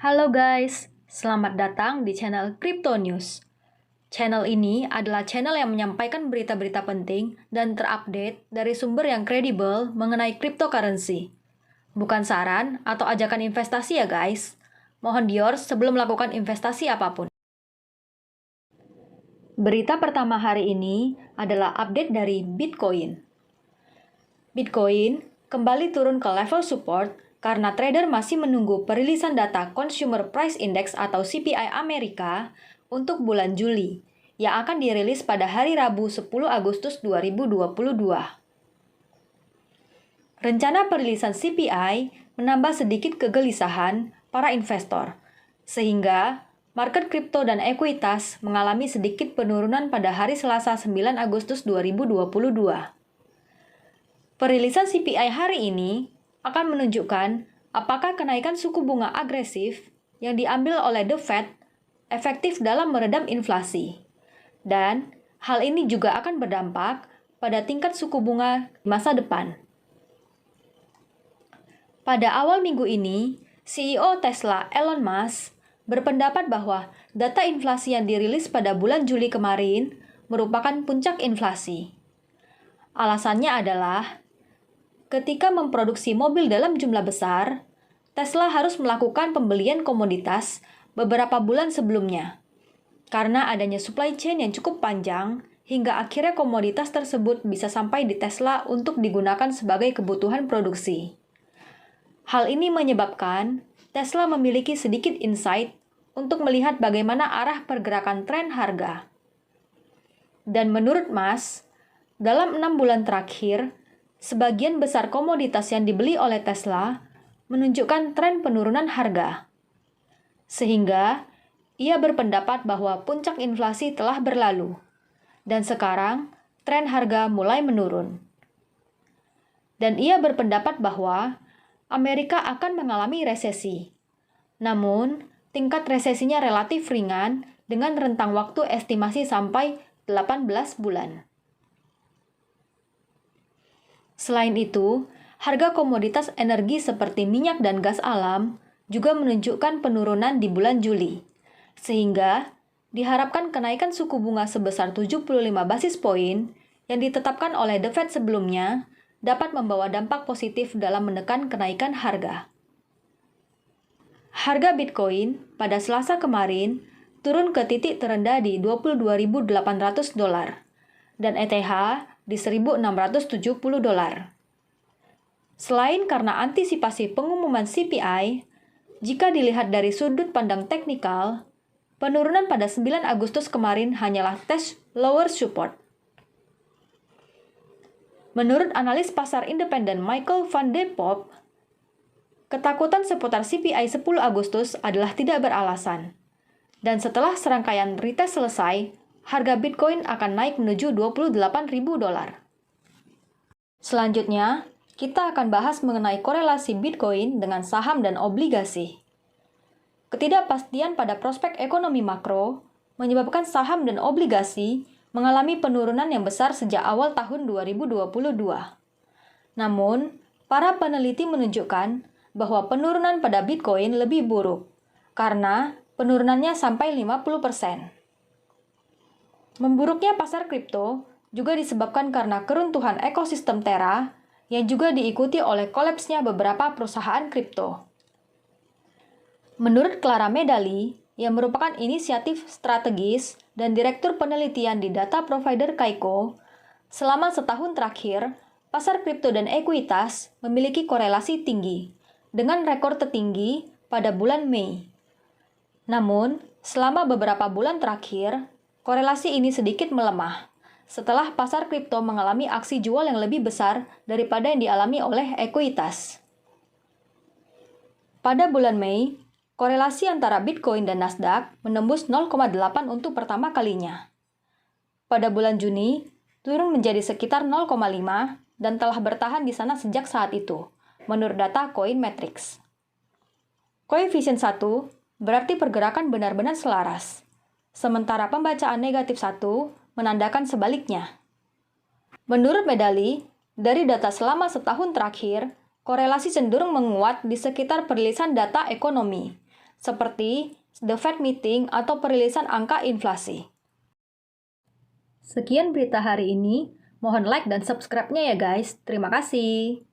Halo guys, selamat datang di channel Crypto News. Channel ini adalah channel yang menyampaikan berita-berita penting dan terupdate dari sumber yang kredibel mengenai cryptocurrency. Bukan saran atau ajakan investasi ya guys. Mohon di-yours sebelum melakukan investasi apapun. Berita pertama hari ini adalah update dari Bitcoin. Bitcoin kembali turun ke level support karena trader masih menunggu perilisan data Consumer Price Index atau CPI Amerika untuk bulan Juli, yang akan dirilis pada hari Rabu 10 Agustus 2022. Rencana perilisan CPI menambah sedikit kegelisahan para investor, sehingga market kripto dan ekuitas mengalami sedikit penurunan pada hari Selasa 9 Agustus 2022. Perilisan CPI hari ini akan menunjukkan apakah kenaikan suku bunga agresif yang diambil oleh The Fed efektif dalam meredam inflasi. Dan hal ini juga akan berdampak pada tingkat suku bunga di masa depan. Pada awal minggu ini, CEO Tesla Elon Musk berpendapat bahwa data inflasi yang dirilis pada bulan Juli kemarin merupakan puncak inflasi. Alasannya adalah ketika memproduksi mobil dalam jumlah besar, Tesla harus melakukan pembelian komoditas beberapa bulan sebelumnya. Karena adanya supply chain yang cukup panjang, hingga akhirnya komoditas tersebut bisa sampai di Tesla untuk digunakan sebagai kebutuhan produksi. Hal ini menyebabkan Tesla memiliki sedikit insight untuk melihat bagaimana arah pergerakan tren harga. Dan menurut Musk, dalam 6 bulan terakhir, sebagian besar komoditas yang dibeli oleh Tesla menunjukkan tren penurunan harga. Sehingga, ia berpendapat bahwa puncak inflasi telah berlalu, dan sekarang tren harga mulai menurun. Dan ia berpendapat bahwa Amerika akan mengalami resesi. Namun, tingkat resesinya relatif ringan dengan rentang waktu estimasi sampai 18 bulan. Selain itu, harga komoditas energi seperti minyak dan gas alam juga menunjukkan penurunan di bulan Juli, sehingga diharapkan kenaikan suku bunga sebesar 75 basis poin yang ditetapkan oleh The Fed sebelumnya dapat membawa dampak positif dalam menekan kenaikan harga. Harga Bitcoin pada Selasa kemarin turun ke titik terendah di $22.800 dan ETH di $1.670. Selain karena antisipasi pengumuman CPI, jika dilihat dari sudut pandang teknikal, penurunan pada 9 Agustus kemarin hanyalah tes lower support. Menurut analis pasar independen Michael van de Poppe, ketakutan seputar CPI 10 Agustus adalah tidak beralasan. Dan setelah serangkaian retest selesai, harga Bitcoin akan naik menuju $28.000. Selanjutnya, kita akan bahas mengenai korelasi Bitcoin dengan saham dan obligasi. Ketidakpastian pada prospek ekonomi makro menyebabkan saham dan obligasi mengalami penurunan yang besar sejak awal tahun 2022. Namun, para peneliti menunjukkan bahwa penurunan pada Bitcoin lebih buruk, karena penurunannya sampai 50%. Memburuknya pasar kripto juga disebabkan karena keruntuhan ekosistem Terra yang juga diikuti oleh kolapsnya beberapa perusahaan kripto. Menurut Clara Medali, yang merupakan inisiatif strategis dan direktur penelitian di data provider Kaiko, selama setahun terakhir, pasar kripto dan ekuitas memiliki korelasi tinggi, dengan rekor tertinggi pada bulan Mei. Namun, selama beberapa bulan terakhir, korelasi ini sedikit melemah setelah pasar kripto mengalami aksi jual yang lebih besar daripada yang dialami oleh ekuitas. Pada bulan Mei, korelasi antara Bitcoin dan Nasdaq menembus 0,8 untuk pertama kalinya. Pada bulan Juni, turun menjadi sekitar 0,5 dan telah bertahan di sana sejak saat itu, menurut data Coinmetrics. Koefisien 1 berarti pergerakan benar-benar selaras. Sementara pembacaan negatif 1 menandakan sebaliknya. Menurut Medali, dari data selama setahun terakhir, korelasi cenderung menguat di sekitar perilisan data ekonomi, seperti The Fed Meeting atau perilisan angka inflasi. Sekian berita hari ini. Mohon like dan subscribe-nya ya guys. Terima kasih.